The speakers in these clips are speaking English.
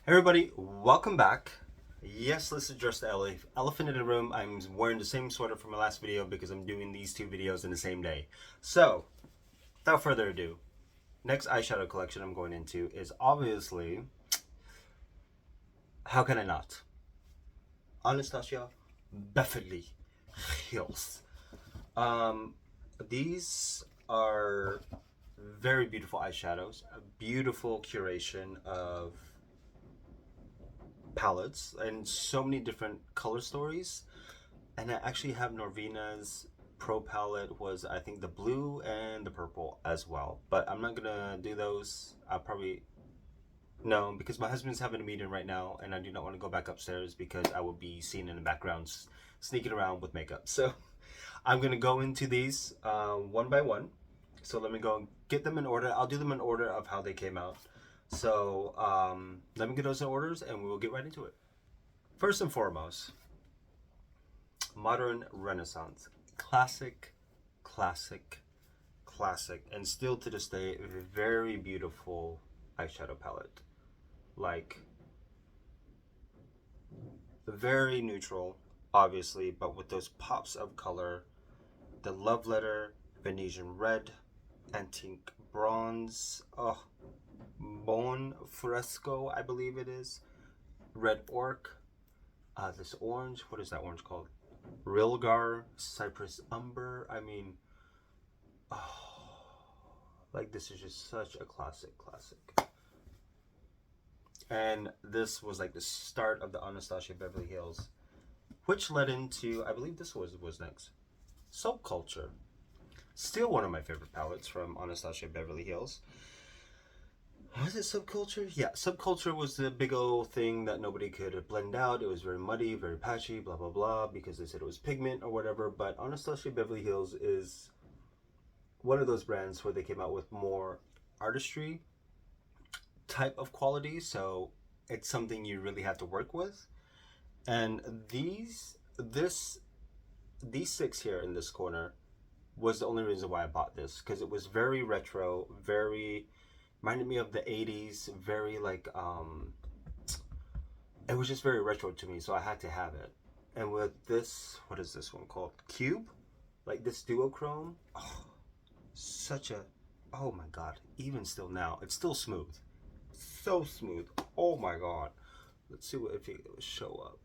Everybody, welcome back. Yes, this is just the elephant in the room. I'm wearing the same sweater from my last video because I'm doing these two videos in the same day. So, without further ado, next eyeshadow collection I'm going into is obviously, how can I not? Anastasia Beverly Hills. Um, these are very beautiful eyeshadows, a beautiful curation of palettes and so many different color stories. And I actually have Norvina's Pro palette was I think the blue and the purple as well. But I'm not gonna do those. I'll probably no, because my husband's having a meeting right now and I do not want to go back upstairs because I will be seen in the background sneaking around with makeup. So I'm gonna go into these one by one. So let me go and get them in order. I'll do them in order of how they came out. So let me get those in orders and we will get right into it. First and foremost, modern renaissance, classic, classic, classic, and still to this day a very beautiful eyeshadow palette. Like very neutral, obviously, but with those pops of color. The love letter, Venetian red, antique bronze, bone fresco, I believe it is, red orc, this orange, what is that orange called? Rilgar, Cypress Umber. I mean, oh, like this is just such a classic. And this was like the start of the Anastasia Beverly Hills, which led into, I believe this was next, Subculture. Still one of my favorite palettes from Anastasia Beverly Hills. Was it Subculture? Yeah, Subculture was the big old thing that nobody could blend out. It was very muddy, very patchy, blah blah blah, because they said it was pigment or whatever. But Anastasia Beverly Hills is one of those brands where they came out with more artistry type of quality, so it's something you really have to work with. And these six here in this corner was the only reason why I bought this, because it was very retro, very reminded me of the 80s, very like it was just very retro to me, so I had to have it. And with this, what is this one called? Cube? Like this duochrome? Oh, such a, oh my god, even still now, it's still smooth. So smooth. Oh my god. Let's see what if it will show up.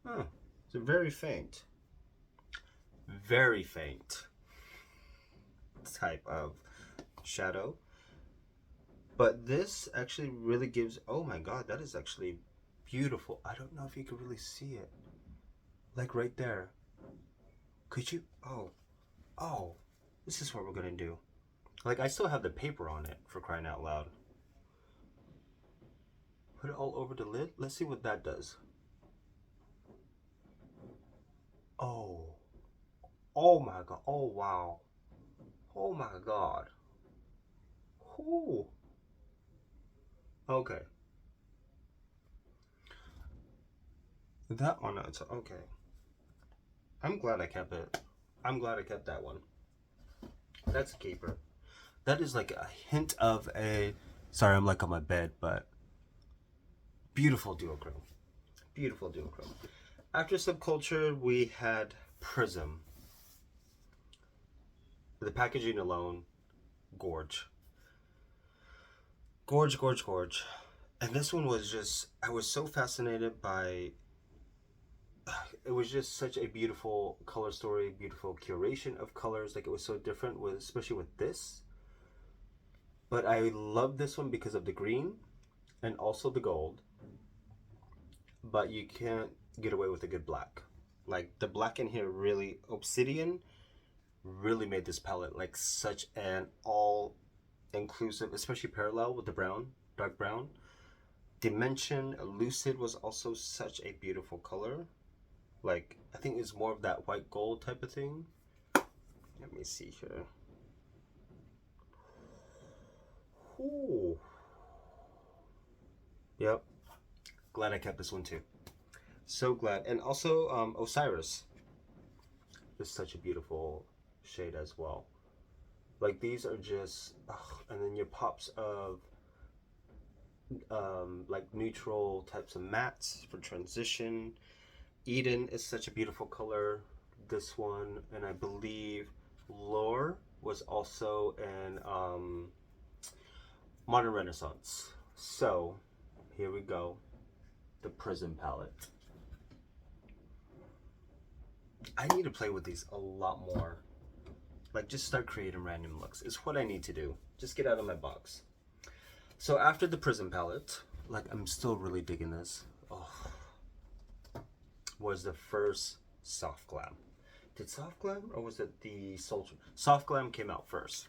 Huh. It's very faint. Very faint type of shadow. But this actually really gives, oh my god, that is actually beautiful. I don't know if you can really see it. Like right there. Could you? Oh, this is what we're gonna do. Like I still have the paper on it, for crying out loud. Put it all over the lid. Let's see what that does. Oh. Oh my god. Oh wow. Oh my god. Ooh. Okay. That one, it's okay. I'm glad I kept it. I'm glad I kept that one. That's a keeper. That is like a hint of a. Sorry, I'm like on my bed, but beautiful duochrome. Beautiful duochrome. After Subculture, we had Prism. The packaging alone, gorge. Gorge, gorge, gorge. And this one was just, I was so fascinated by, it was just such a beautiful color story, beautiful curation of colors. Like it was so different, with especially with this. But I love this one because of the green and also the gold. But you can't get away with a good black. Like the black in here really, Obsidian really made this palette like such an all inclusive, especially parallel with the brown, dark brown. Dimension Lucid was also such a beautiful color. Like I think it's more of that white gold type of thing. Let me see here. Ooh. Yep. Glad I kept this one too. So glad. And also Osiris is such a beautiful shade as well. Like these are just, ugh, and then your pops of like neutral types of mattes for transition. Eden is such a beautiful color. This one, and I believe Lore was also in Modern Renaissance. So here we go, the Prism palette. I need to play with these a lot more. Like, just start creating random looks. It's what I need to do. Just get out of my box. So after the Prism palette, like, I'm still really digging this. Oh, was the first Soft Glam. Did Soft Glam or was it the Sultry? Soft Glam came out first.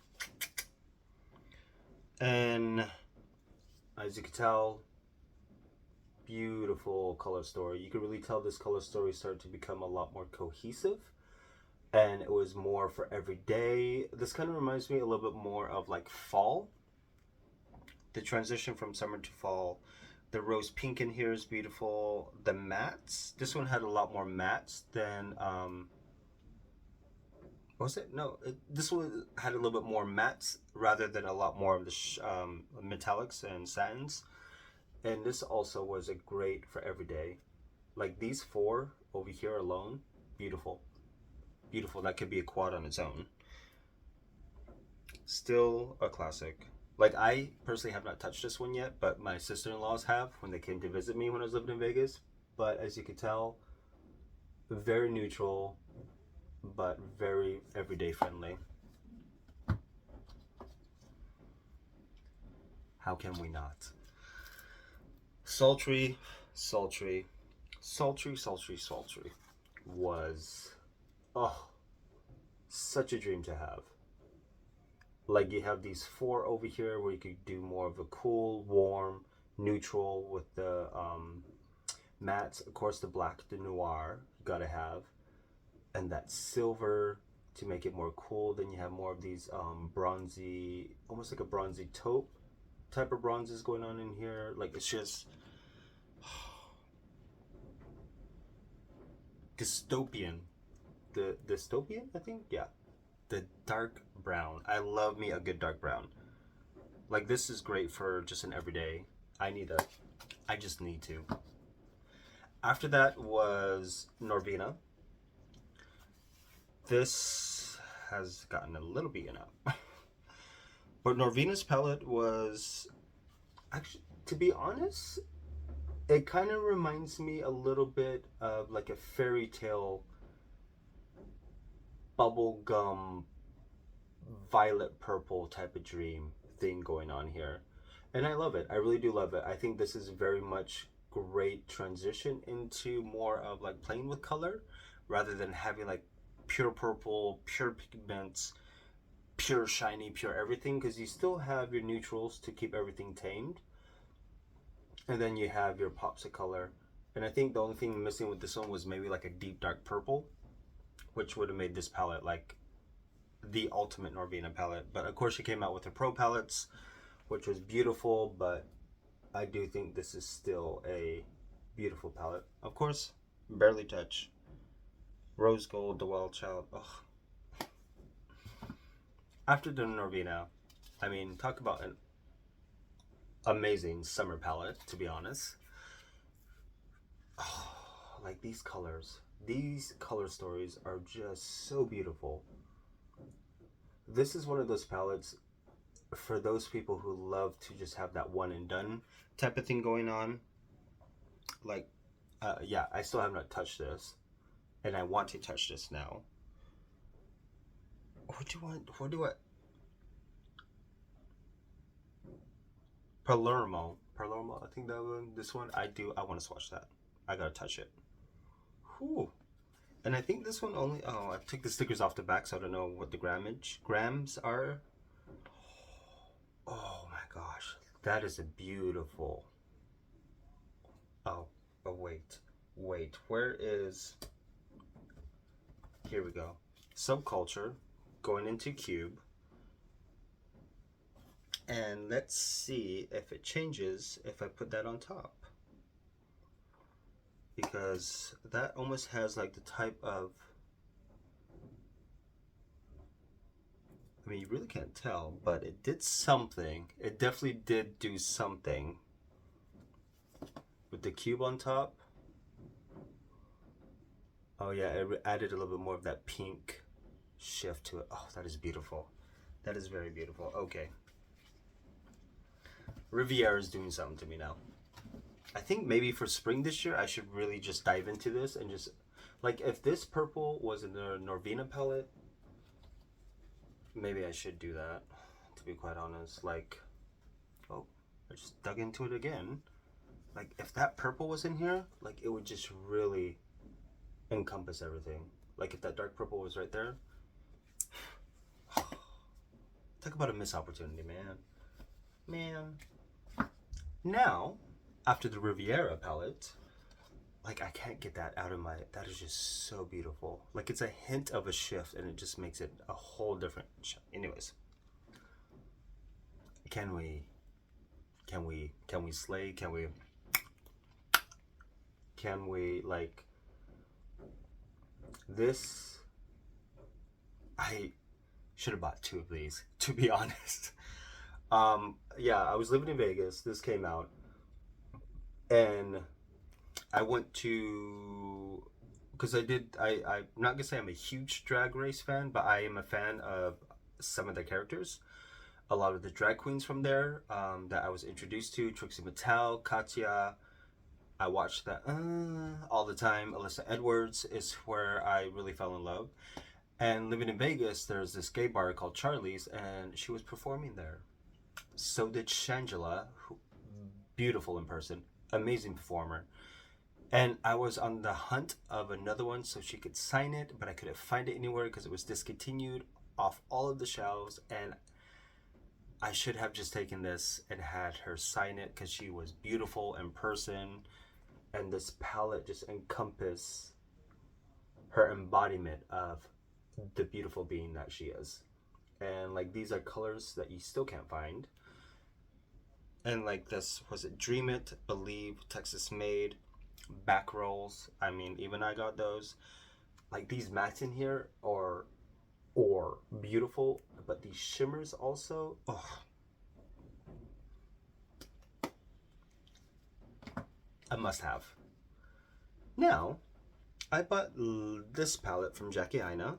And as you can tell, beautiful color story. You can really tell this color story started to become a lot more cohesive, and it was more for every day. This kind of reminds me a little bit more of like fall. The transition from summer to fall. The rose pink in here is beautiful. The mattes. This one had a lot more mattes than was it? No, this one had a little bit more mattes rather than a lot more of the metallics and satins. And this also was a great for everyday. Like these four over here alone, beautiful. Beautiful. That could be a quad on its own. Still a classic. Like, I personally have not touched this one yet, but my sister-in-laws have when they came to visit me when I was living in Vegas. But as you can tell, very neutral, but very everyday friendly. How can we not? Sultry, sultry, sultry, sultry, sultry was, oh, such a dream to have. Like, you have these four over here where you could do more of a cool, warm, neutral with the mattes. Of course, the black, the noir, you gotta have. And that silver to make it more cool. Then you have more of these bronzy, almost like a bronzy taupe type of bronzes going on in here. Like, it's just dystopian. The dystopian, I think? Yeah. The dark brown. I love me a good dark brown. Like, this is great for just an everyday. I just need to. After that was Norvina. This has gotten a little beaten up. But Norvina's palette was, actually, to be honest, it kind of reminds me a little bit of like a fairy tale bubblegum violet purple type of dream thing going on here. And I love it. I really do love it. I think this is very much great transition into more of like playing with color rather than having like pure purple, pure pigments, pure shiny, pure everything, because you still have your neutrals to keep everything tamed. And then you have your pops of color. And I think the only thing missing with this one was maybe like a deep dark purple, which would have made this palette like the ultimate Norvina palette. But of course she came out with her pro palettes, which was beautiful, but I do think this is still a beautiful palette. Of course, Barely Touch. Rose Gold, The Wild Child. Ugh. After the Norvina, I mean, talk about an amazing summer palette, to be honest. Oh, like these color stories are just so beautiful. This is one of those palettes for those people who love to just have that one and done type of thing going on. Like, yeah, I still have not touched this, and I want to touch this now. What do you want? What do I? Palermo. I think that one. This one, I do. I want to swatch that. I gotta touch it. Whew. And I think this one only. Oh, I took the stickers off the back, so I don't know what the grams are. Oh my gosh, that is a beautiful. Oh, oh wait. Where is? Here we go. Subculture, going into Cube. And let's see if it changes if I put that on top. Because that almost has like the type of, I mean, you really can't tell, but it did something. It definitely did do something with the cube on top. Oh yeah, it added a little bit more of that pink shift to it. Oh, that is beautiful. That is very beautiful. Okay. Riviera is doing something to me now. I think maybe for spring this year, I should really just dive into this and just, like, if this purple was in the Norvina palette, maybe I should do that, to be quite honest. Like, oh, I just dug into it again. Like, if that purple was in here, like, it would just really encompass everything. Like, if that dark purple was right there. Talk about a missed opportunity, man. Man. Now, after the Riviera palette, like, I can't get that out of my, that is just so beautiful. Like, it's a hint of a shift and it just makes it a whole different anyways, can we slay? Can we like this? I should have bought 2 of these, to be honest. Yeah, I was living in Vegas, this came out, and I went to, because I'm not gonna say I'm a huge Drag Race fan, but I am a fan of some of the characters. A lot of the drag queens from there that I was introduced to, Trixie Mattel, Katya. I watched that all the time. Alyssa Edwards is where I really fell in love. And living in Vegas, there's this gay bar called Charlie's, and she was performing there. So did Shangela, who, beautiful in person, amazing performer. And I was on the hunt of another one so she could sign it, but I couldn't find it anywhere because it was discontinued off all of the shelves. And I should have just taken this and had her sign it because she was beautiful in person. And this palette just encompassed her embodiment of the beautiful being that she is. And like, these are colors that you still can't find. And like this, was it Dream It, Believe, Texas Made, Back Rolls. I mean, even I got those. Like, these mattes in here are beautiful, but these shimmers also, oh, a must have. Now, I bought this palette from Jackie Aina.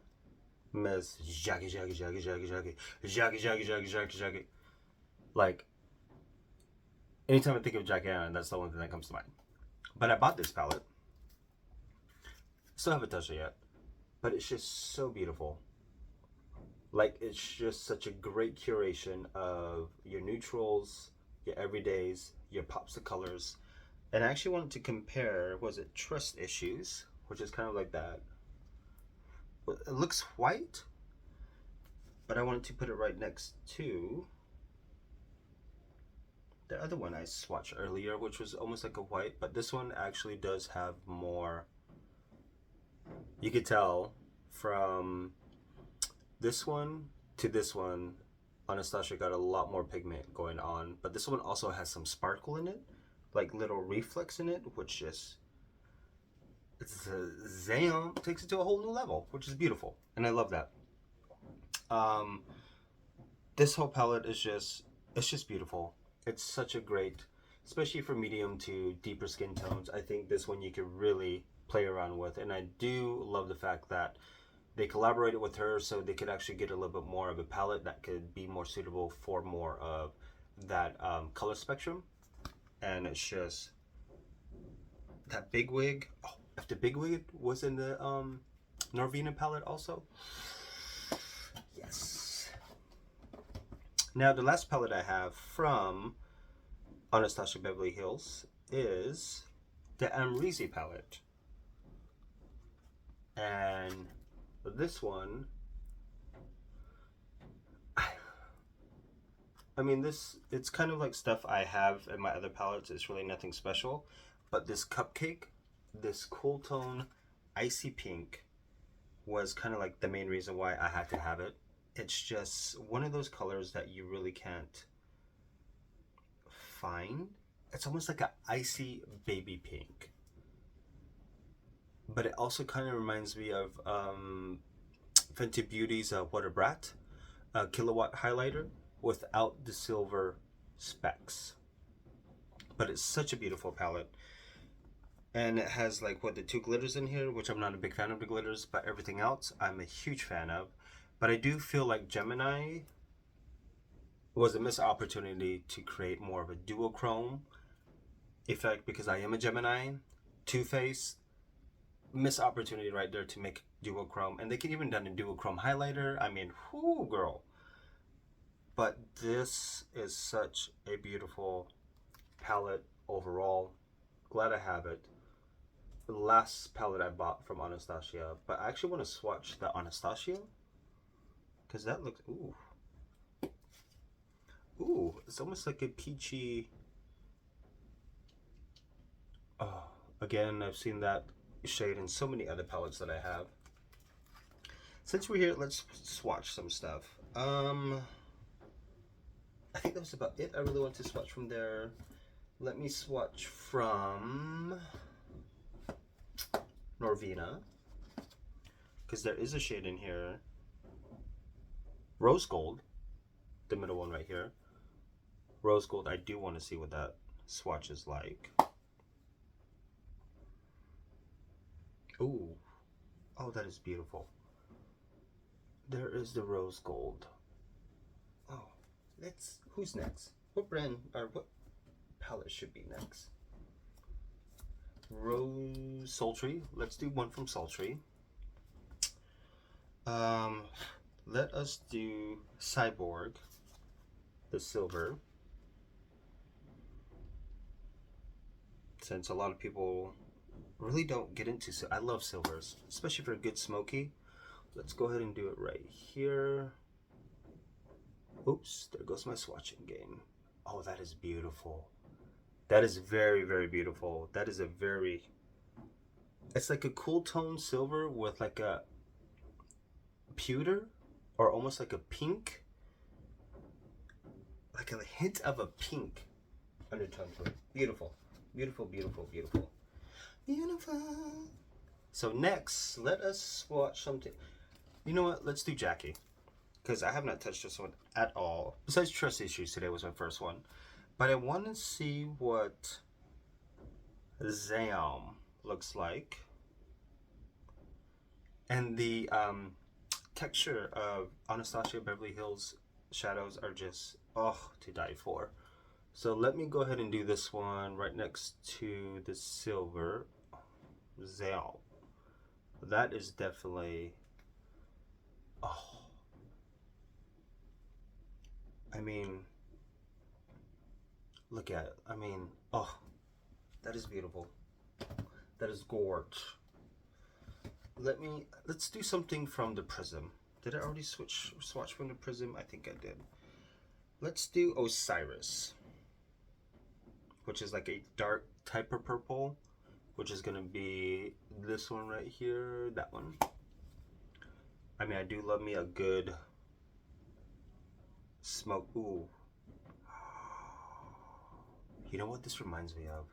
Miss Jackie. Like, anytime I think of Jackie Aina, that's the only thing that comes to mind. But I bought this palette. Still haven't touched it yet, but it's just so beautiful. Like, it's just such a great curation of your neutrals, your everydays, your pops of colors. And I actually wanted to compare, was it Trust Issues, which is kind of like that. It looks white, but I wanted to put it right next to the other one I swatched earlier, which was almost like a white, but this one actually does have more. You could tell from this one to this one, Anastasia got a lot more pigment going on, but this one also has some sparkle in it, like little reflex in it, which just, it's a zam, takes it to a whole new level, which is beautiful, and I love that. This whole palette is just, it's just beautiful. It's such a great, especially for medium to deeper skin tones. I think this one you could really play around with, and I do love the fact that they collaborated with her so they could actually get a little bit more of a palette that could be more suitable for more of that color spectrum. And it's just that big wig. Oh, if the big wig was in the Norvina palette also. Yes. Now the last palette I have from Anastasia Beverly Hills is the Amrezy palette. And this one, I mean, it's kind of like stuff I have in my other palettes. It's really nothing special. But this Cupcake, this cool tone icy pink was kind of like the main reason why I had to have it. It's just one of those colors that you really can't find. It's almost like an icy baby pink. But it also kind of reminds me of Fenty Beauty's What a Brat Kilowatt highlighter without the silver specks. But it's such a beautiful palette. And it has like what, the two glitters in here, which I'm not a big fan of the glitters, but everything else I'm a huge fan of. But I do feel like Gemini was a missed opportunity to create more of a duochrome effect, because I am a Gemini. Too Faced, missed opportunity right there to make duochrome, and they could even done a duochrome highlighter. I mean, whoo, girl. But this is such a beautiful palette overall. Glad I have it. The last palette I bought from Anastasia, but I actually want to swatch the Anastasia because that looks, ooh, it's almost like a peachy. Oh, again, I've seen that shade in so many other palettes that I have. Since we're here, let's swatch some stuff. I think that was about it. I really want to swatch from there. Let me swatch from Norvina, because there is a shade in here. Rose Gold, the middle one right here. Rose Gold, I do want to see what that swatch is like. Ooh, oh, that is beautiful. There is the Rose Gold. Oh, who's next? What brand, or what palette should be next? Rose Sultry. Let's do one from Sultry. Let us do Cyborg, the silver. Since a lot of people really don't get into, I love silvers, especially for a good smoky. Let's go ahead and do it right here. Oops, there goes my swatching game. Oh, that is beautiful. That is very, very beautiful. That is a very, it's like a cool tone silver with like a pewter, or almost like a pink, like a hint of a pink undertone to it. Beautiful, beautiful, beautiful, beautiful, beautiful. So next, let us swatch something. You know what? Let's do Jackie, because I have not touched this one at all. Besides Trust Issues, today was my first one. But I want to see what Zam looks like. And the texture of Anastasia Beverly Hills shadows are just, oh, to die for. So let me go ahead and do this one right next to the silver. Zam. That is definitely, oh. I mean, look at it. I mean, oh, that is beautiful. That is gorgeous. Let's do something from the Prism. Did I already swatch from the Prism? I think I did. Let's do Osiris, which is like a dark type of purple, which is gonna be this one right here, that one. I mean, I do love me a good smoke. Ooh. You know what this reminds me of?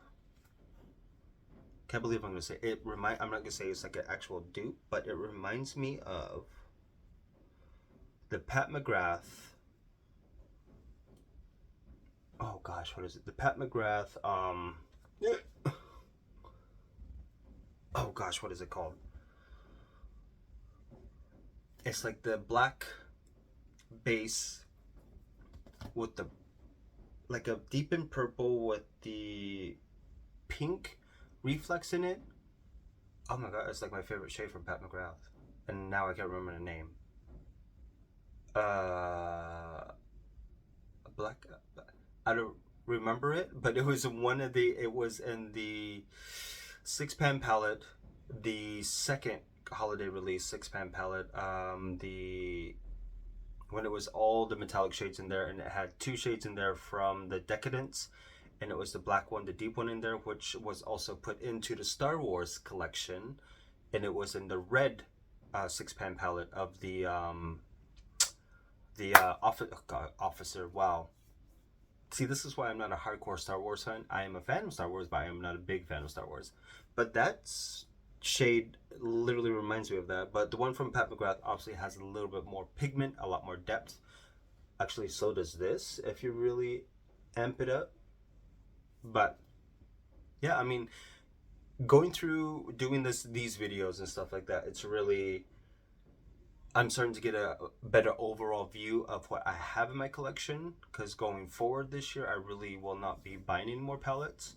Can't believe I'm gonna say it. I'm not gonna say it's like an actual dupe, but it reminds me of the Pat McGrath. Oh gosh, what is it? The Pat McGrath. Oh gosh, what is it called? It's like the black base with the, like a deepened purple with the pink reflex in it. Oh my god, it's like my favorite shade from Pat McGrath, and now I can't remember the name. Black, I don't remember it, but it was it was in the 6-pan palette, the second holiday release 6-pan palette, when it was all the metallic shades in there, and it had 2 shades in there from the Decadence, and it was the black one, the deep one in there, which was also put into the Star Wars collection, and it was in the red 6-pan palette of the officer. Wow. See, this is why I'm not a hardcore Star Wars fan. I am a fan of Star Wars, but I am not a big fan of Star Wars. But that shade literally reminds me of that. But the one from Pat McGrath obviously has a little bit more pigment, a lot more depth. Actually, so does this, if you really amp it up. But yeah, I mean, going through doing these videos and stuff like that, it's really, I'm starting to get a better overall view of what I have in my collection, because going forward this year I really will not be buying any more palettes,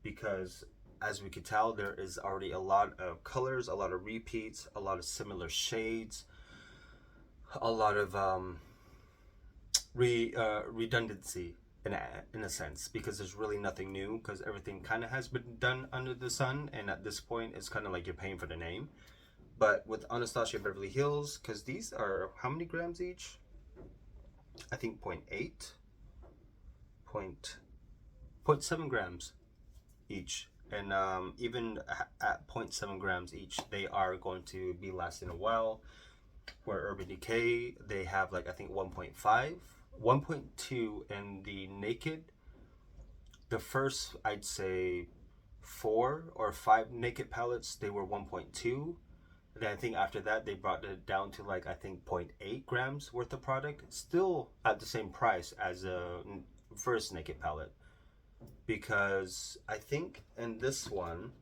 because as we could tell, there is already a lot of colors, a lot of repeats, a lot of similar shades, a lot of redundancy in a sense, because there's really nothing new, because everything kind of has been done under the sun, and at this point it's kind of like you're paying for the name. But with Anastasia Beverly Hills, because these are how many grams each? I think 0.8, 0.7 grams each. And even at 0.7 grams each, they are going to be lasting a while. Where Urban Decay, they have like, I think 1.5, 1.2 in the Naked. The first, I'd say 4 or 5 Naked palettes, they were 1.2. Then I think after that they brought it down to like, I think 0.8 grams worth of product, still at the same price as a first Naked palette. Because I think in this one,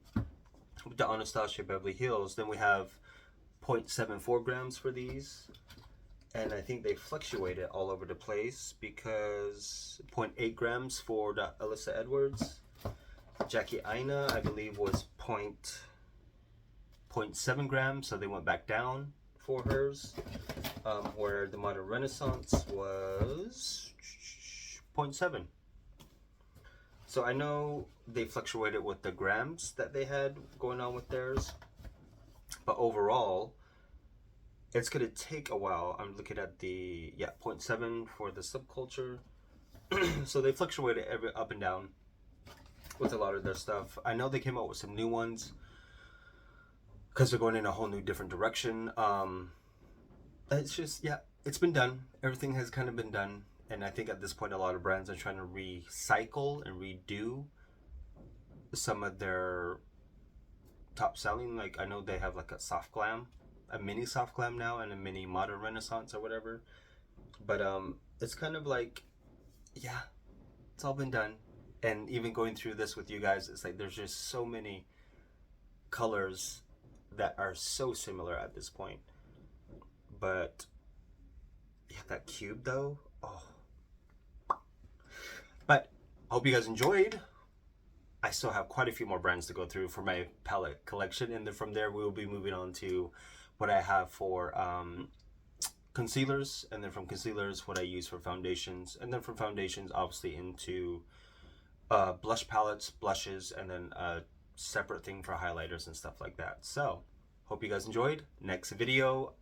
with the Anastasia Beverly Hills, then we have 0.74 grams for these, and I think they fluctuated all over the place, because 0.8 grams for the Alyssa Edwards. Jackie Aina, I believe, was 0.7 grams, so they went back down for hers. Where the Modern Renaissance was 0.7. So I know they fluctuated with the grams that they had going on with theirs, but overall it's gonna take a while. I'm looking at the 0.7 for the Subculture. So they fluctuated up and down with a lot of their stuff. I know they came out with some new ones because they're going in a whole new different direction. It's just, it's been done. Everything has kind of been done. And I think at this point, a lot of brands are trying to recycle and redo some of their top selling. Like, I know they have like a soft glam, a mini soft glam now, and a mini Modern Renaissance or whatever. But it's kind of like, it's all been done. And even going through this with you guys, it's like there's just so many colors that are so similar at this point. But that cube though, But I hope you guys enjoyed. I still have quite a few more brands to go through for my palette collection, and then from there we will be moving on to what I have for concealers, and then from concealers what I use for foundations, and then from foundations obviously into blush palettes, blushes, and then a separate thing for highlighters and stuff like that. So hope you guys enjoyed. Next video,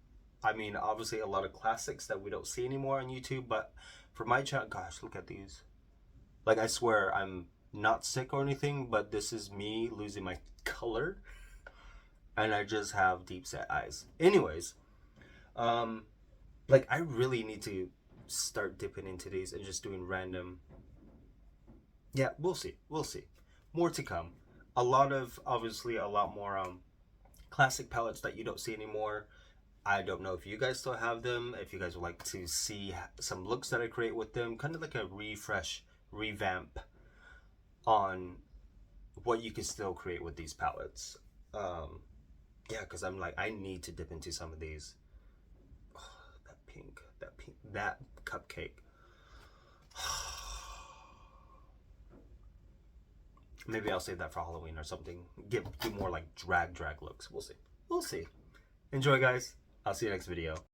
I mean, obviously a lot of classics that we don't see anymore on YouTube, but for my channel, gosh, look at these. Like, I swear I'm not sick or anything, but this is me losing my color, and I just have deep set eyes. Anyways, like, I really need to start dipping into these and just doing random. We'll see. More to come. Obviously a lot more classic palettes that you don't see anymore. I don't know if you guys still have them, if you guys would like to see some looks that I create with them, kind of like a revamp on what you can still create with these palettes. Because I'm like, I need to dip into some of these. That pink, that cupcake. Maybe I'll save that for Halloween or something. Do more like drag looks. We'll see. Enjoy, guys. I'll see you next video.